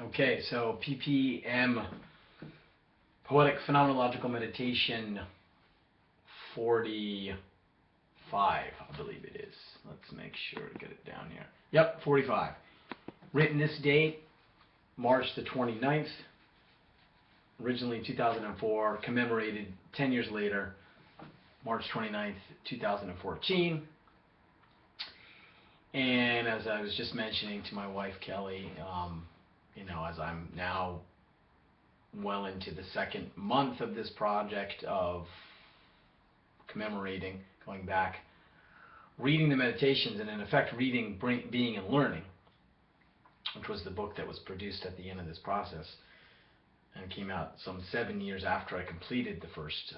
Okay, so PPM, Poetic Phenomenological Meditation 45, I believe it is. Let's make sure to get it down here. Yep, 45. Written this date, March the 29th, originally 2004, commemorated 10 years later, March 29th, 2014. And as I was just mentioning to my wife, Kelly, as I'm now well into the second month of this project of commemorating, going back, reading the meditations, and in effect reading Being and Learning, which was the book that was produced at the end of this process and came out some 7 years after I completed the first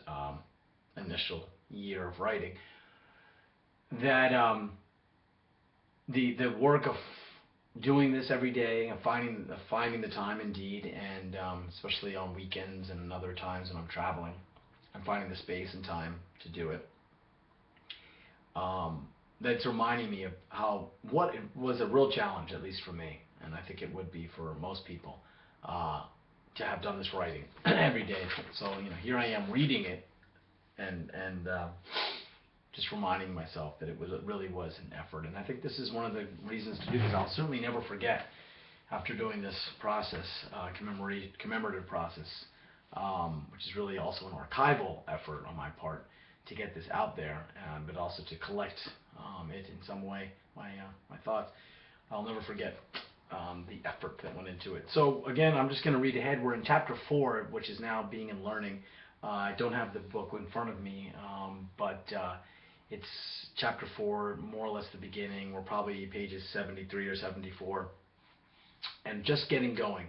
initial year of writing, that the work of doing this every day and finding the time indeed, and especially on weekends and other times when I'm traveling, and finding the space and time to do it. That's reminding me of what it was a real challenge, at least for me, and I think it would be for most people, to have done this writing every day. So here I am reading it, and just reminding myself that it really was an effort. And I think this is one of the reasons to do this. I'll certainly never forget, after doing this process, commemorative process, which is really also an archival effort on my part to get this out there, but also to collect it in some way, my thoughts. I'll never forget the effort that went into it. So again, I'm just going to read ahead. We're in chapter 4, which is now Being and Learning. I don't have the book in front of me, but it's chapter 4, more or less the beginning. We're probably pages 73 or 74, and just getting going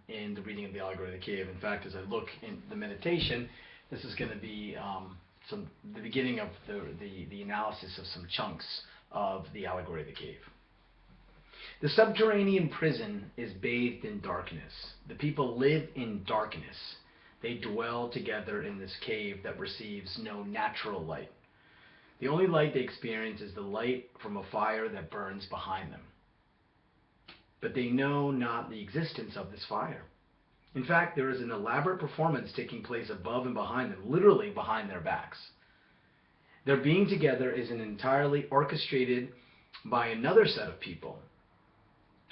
in the reading of the Allegory of the Cave. In fact, as I look in the meditation, this is going to be the beginning of the analysis of some chunks of the Allegory of the Cave. The subterranean prison is bathed in darkness. The people live in darkness. They dwell together in this cave that receives no natural light. The only light they experience is the light from a fire that burns behind them. But they know not the existence of this fire. In fact, there is an elaborate performance taking place above and behind them, literally behind their backs. Their being together is entirely orchestrated by another set of people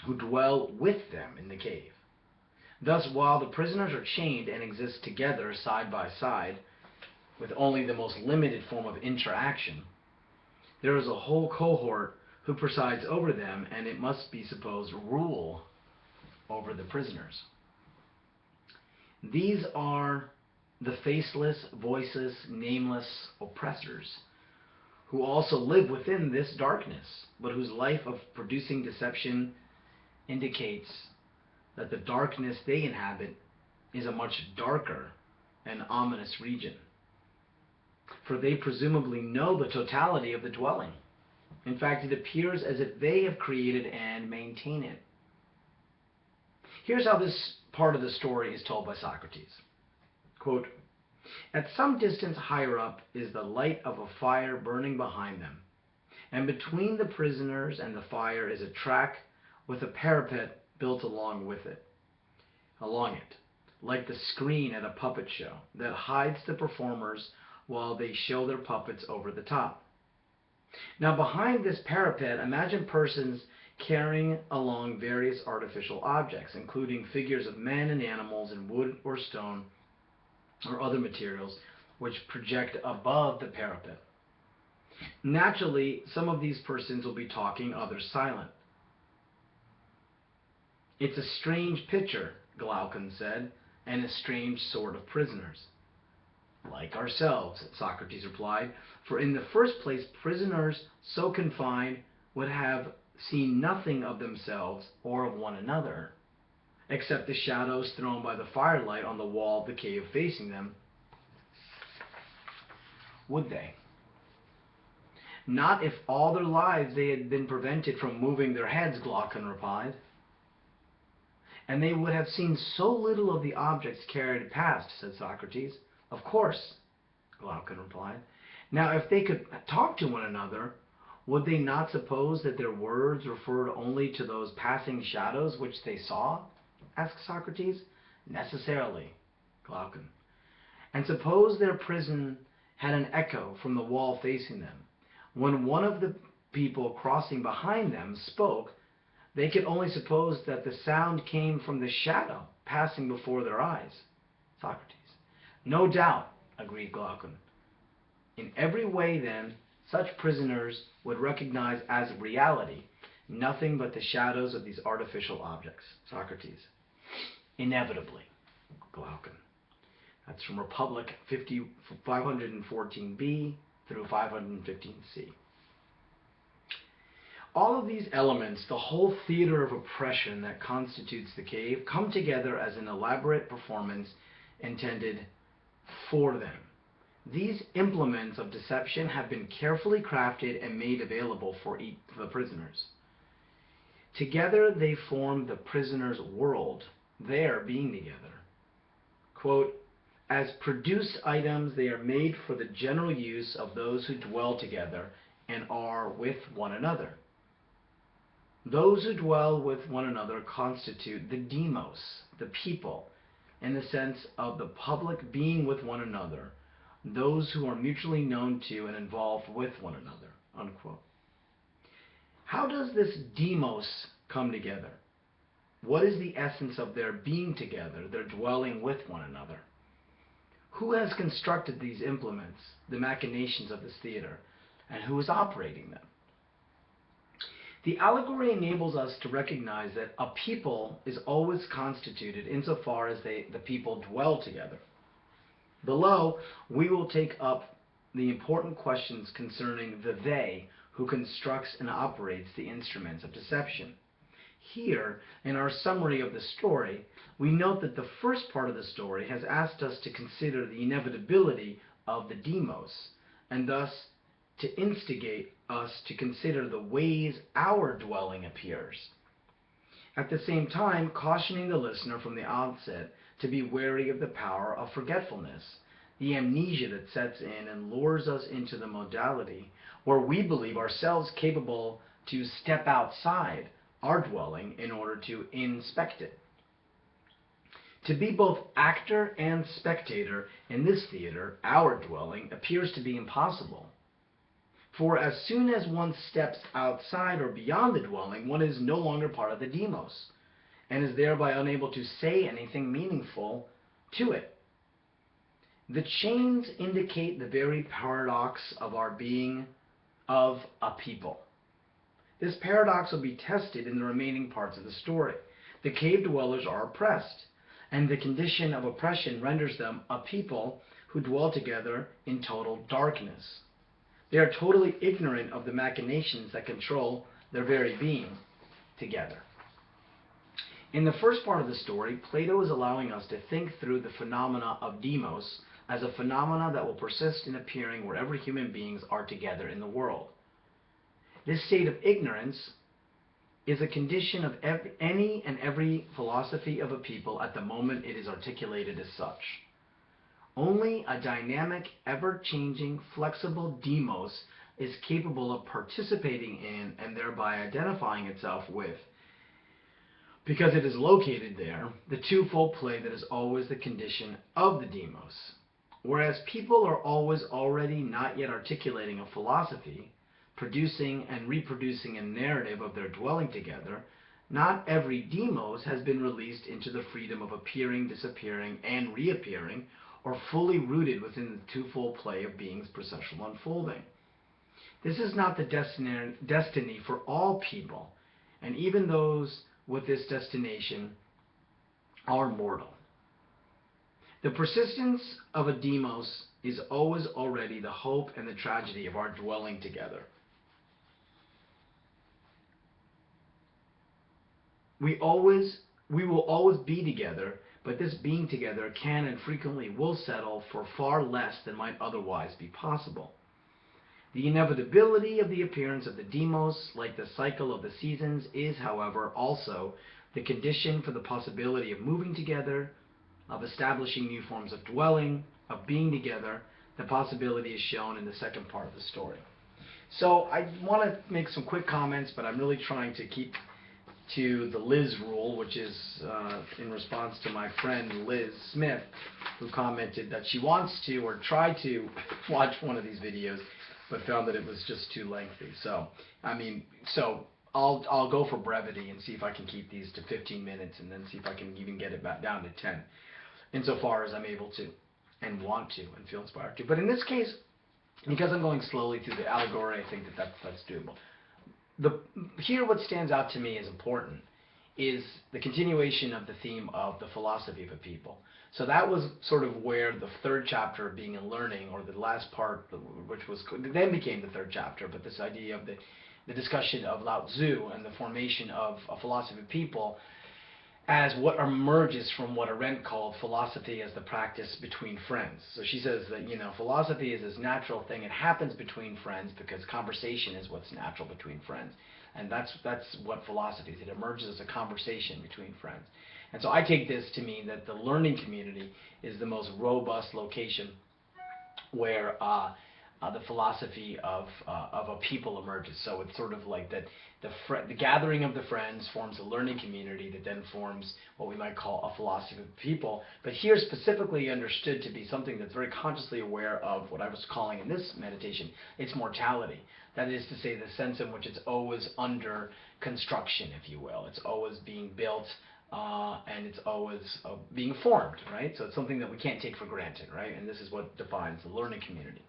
who dwell with them in the cave. Thus, while the prisoners are chained and exist together side by side, with only the most limited form of interaction, there is a whole cohort who presides over them, and it must be supposed rule over the prisoners. These are the faceless, voiceless, nameless oppressors, who also live within this darkness, but whose life of producing deception indicates that the darkness they inhabit is a much darker and ominous region. For they presumably know the totality of the dwelling. In fact, it appears as if they have created and maintain it. Here's how this part of the story is told by Socrates. Quote, "At some distance higher up is the light of a fire burning behind them, and between the prisoners and the fire is a track with a parapet built along it, like the screen at a puppet show that hides the performers while they show their puppets over the top. Now behind this parapet, imagine persons carrying along various artificial objects, including figures of men and animals in wood or stone or other materials, which project above the parapet. Naturally, some of these persons will be talking, others silent. It's a strange picture," Glaucon said, "and a strange sort of prisoners." "Like ourselves," Socrates replied, "for in the first place prisoners so confined would have seen nothing of themselves or of one another, except the shadows thrown by the firelight on the wall of the cave facing them. Would they? Not if all their lives they had been prevented from moving their heads," Glaucon replied. "And they would have seen so little of the objects carried past," said Socrates. "Of course," Glaucon replied. "Now, if they could talk to one another, would they not suppose that their words referred only to those passing shadows which they saw? Asks Socrates. Necessarily, Glaucon. And suppose their prison had an echo from the wall facing them. When one of the people crossing behind them spoke, they could only suppose that the sound came from the shadow passing before their eyes. Socrates. No doubt, agreed Glaucon. In every way, then, such prisoners would recognize as reality nothing but the shadows of these artificial objects. Socrates. Inevitably, Glaucon. That's from Republic 514b through 515c. All of these elements, the whole theater of oppression that constitutes the cave, come together as an elaborate performance intended for them. These implements of deception have been carefully crafted and made available for the prisoners. Together they form the prisoner's world, their being together. Quote, as produced items, they are made for the general use of those who dwell together and are with one another. Those who dwell with one another constitute the demos, the people, in the sense of the public being with one another, those who are mutually known to and involved with one another, unquote. How does this demos come together? What is the essence of their being together, their dwelling with one another? Who has constructed these implements, the machinations of this theater, and who is operating them? The allegory enables us to recognize that a people is always constituted insofar as the people dwell together. Below, we will take up the important questions concerning the they who constructs and operates the instruments of deception. Here, in our summary of the story, we note that the first part of the story has asked us to consider the inevitability of the demos, and thus to instigate us to consider the ways our dwelling appears. At the same time, cautioning the listener from the outset to be wary of the power of forgetfulness, the amnesia that sets in and lures us into the modality where we believe ourselves capable to step outside our dwelling in order to inspect it. To be both actor and spectator in this theater, our dwelling, appears to be impossible. For as soon as one steps outside or beyond the dwelling, one is no longer part of the demos, and is thereby unable to say anything meaningful to it. The chains indicate the very paradox of our being of a people. This paradox will be tested in the remaining parts of the story. The cave dwellers are oppressed, and the condition of oppression renders them a people who dwell together in total darkness. They are totally ignorant of the machinations that control their very being together. In the first part of the story, Plato is allowing us to think through the phenomena of demos as a phenomena that will persist in appearing wherever human beings are together in the world. This state of ignorance is a condition of any and every philosophy of a people at the moment it is articulated as such. Only a dynamic, ever-changing, flexible demos is capable of participating in and thereby identifying itself with, because it is located there, the twofold play that is always the condition of the demos. Whereas people are always already not yet articulating a philosophy, producing and reproducing a narrative of their dwelling together, not every demos has been released into the freedom of appearing, disappearing, and reappearing, or fully rooted within the twofold play of being's processual unfolding. This is not the destiny for all people, and even those with this destination are mortal. The persistence of a demos is always already the hope and the tragedy of our dwelling together. We will always be together, but this being together can and frequently will settle for far less than might otherwise be possible. The inevitability of the appearance of the demos, like the cycle of the seasons, is, however, also the condition for the possibility of moving together, of establishing new forms of dwelling, of being together. The possibility is shown in the second part of the story. So I want to make some quick comments, but I'm really trying to keep to the Liz rule, which is in response to my friend Liz Smith, who commented that she wants to or tried to watch one of these videos, but found that it was just too lengthy. So I'll go for brevity and see if I can keep these to 15 minutes, and then see if I can even get it back down to 10, insofar as I'm able to and want to and feel inspired to. But in this case, because I'm going slowly through the allegory, I think that that's doable. Here what stands out to me as important is the continuation of the theme of the philosophy of a people. So that was sort of where the third chapter of Being and Learning, or the last part, which was then became the third chapter, but this idea of the discussion of Lao Tzu and the formation of a philosophy of people as what emerges from what Arendt called philosophy as the practice between friends. So she says that, philosophy is this natural thing. It happens between friends because conversation is what's natural between friends. And that's what philosophy is. It emerges as a conversation between friends. And so I take this to mean that the learning community is the most robust location where the philosophy of a people emerges. So it's sort of like that the gathering of the friends forms a learning community that then forms what we might call a philosophy of people. But here specifically understood to be something that's very consciously aware of what I was calling in this meditation, its mortality. That is to say, the sense in which it's always under construction, if you will. It's always being built, and it's always being formed, right? So it's something that we can't take for granted, right? And this is what defines the learning community.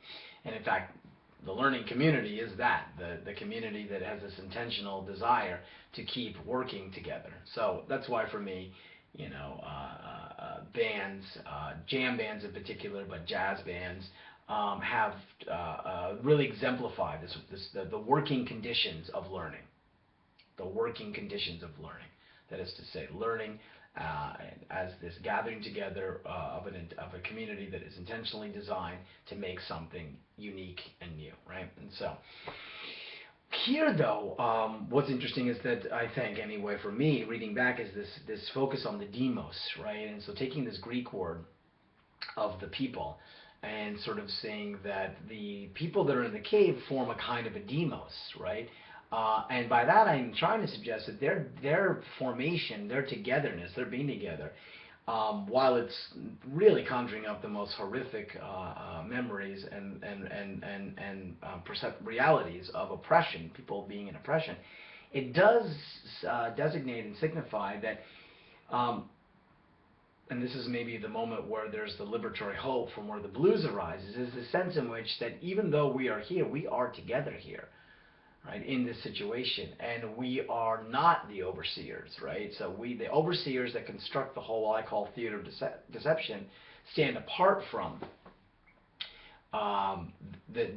And in fact, the learning community is that, the community that has this intentional desire to keep working together. So that's why for me, bands, jam bands in particular, but jazz bands, have really exemplified the working conditions of learning. The working conditions of learning. That is to say, learning as this gathering together of a community that is intentionally designed to make something unique and new, right? And so here, though, what's interesting is that I think, anyway, for me, reading back, is this focus on the demos, right? And so taking this Greek word of the people and sort of saying that the people that are in the cave form a kind of a demos, right? And by that I'm trying to suggest that their formation, their togetherness, their being together, while it's really conjuring up the most horrific memories and realities of oppression, people being in oppression, it does designate and signify that, and this is maybe the moment where there's the liberatory hope from where the blues arises, is the sense in which that even though we are here, we are together here, right, in this situation, and we are not the overseers, right? So the overseers that construct the whole, what I call theater of deception, stand apart from the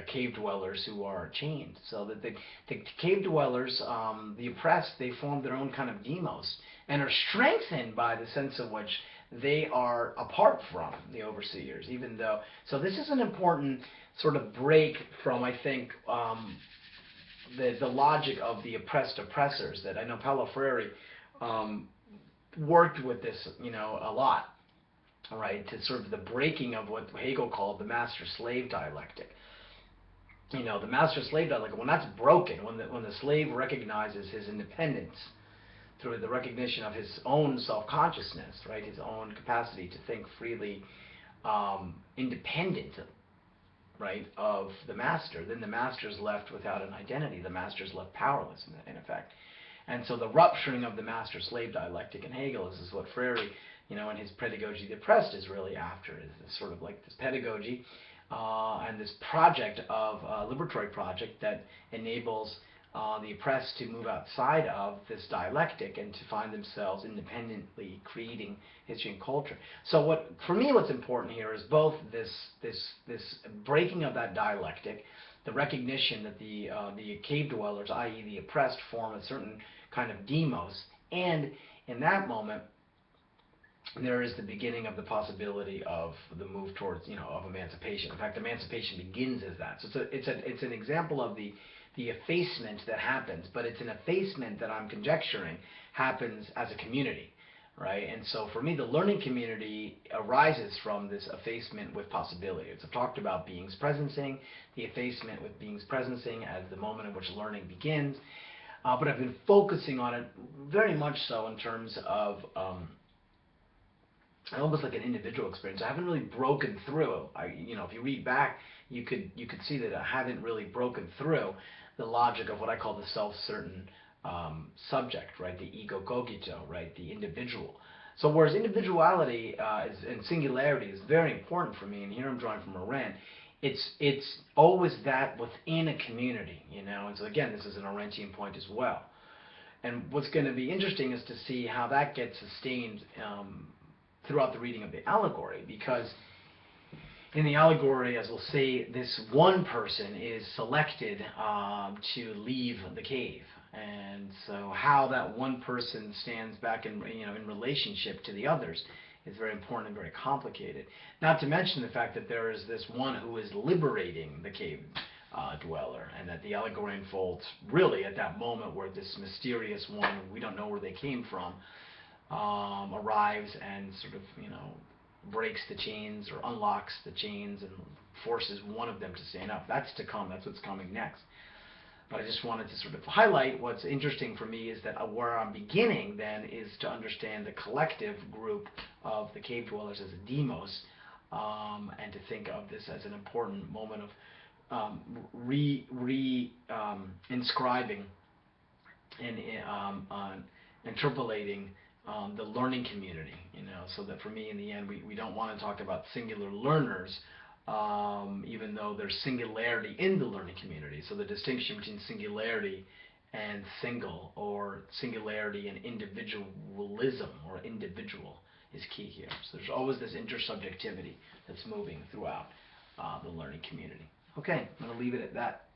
cave dwellers who are chained. So that the cave dwellers, the oppressed, they form their own kind of demos and are strengthened by the sense of which they are apart from the overseers, even though. So this is an important sort of break from, I think, the logic of the oppressed oppressors. That I know Paulo Freire worked with this, a lot. Right, to sort of the breaking of what Hegel called the master-slave dialectic. The master-slave dialectic, when that's broken, when the slave recognizes his independence through the recognition of his own self-consciousness, right, his own capacity to think freely, independent, right, of the master, then the master's left without an identity. The master's left powerless, in effect. And so the rupturing of the master-slave dialectic in Hegel is what Freire, in his pedagogy of the oppressed, is really after, is this sort of like this pedagogy and this project of liberatory project that enables the oppressed to move outside of this dialectic and to find themselves independently creating history and culture. So for me, what's important here is both this breaking of that dialectic, the recognition that the cave dwellers, i.e. the oppressed, form a certain kind of demos, and in that moment, there is the beginning of the possibility of the move towards, of emancipation. In fact, emancipation begins as that. So it's an example of the effacement that happens, but it's an effacement that I'm conjecturing happens as a community, right? And so for me, the learning community arises from this effacement with possibility. I've talked about beings presencing, the effacement with beings presencing as the moment in which learning begins, but I've been focusing on it very much so in terms of almost like an individual experience. I haven't really broken through. If you read back, you could see that I haven't really broken through the logic of what I call the self-certain subject, right? The ego cogito, right? The individual. So whereas individuality and singularity is very important for me, and here I'm drawing from Arendt, it's always that within a community, And so again, this is an Arendtian point as well. And what's going to be interesting is to see how that gets sustained throughout the reading of the allegory, because in the allegory, as we'll see, this one person is selected to leave the cave, and so how that one person stands back in relationship to the others is very important and very complicated. Not to mention the fact that there is this one who is liberating the cave dweller, and that the allegory unfolds really at that moment where this mysterious one, we don't know where they came from, arrives and sort of, breaks the chains or unlocks the chains and forces one of them to stand up. That's to come. That's what's coming next. But I just wanted to sort of highlight what's interesting for me is that where I'm beginning then is to understand the collective group of the cave dwellers as a demos, and to think of this as an important moment of inscribing and interpolating the learning community, so that for me in the end we don't want to talk about singular learners, even though there's singularity in the learning community. So the distinction between singularity and single, or singularity and individualism or individual, is key here. So there's always this intersubjectivity that's moving throughout the learning community. Okay, I'm going to leave it at that.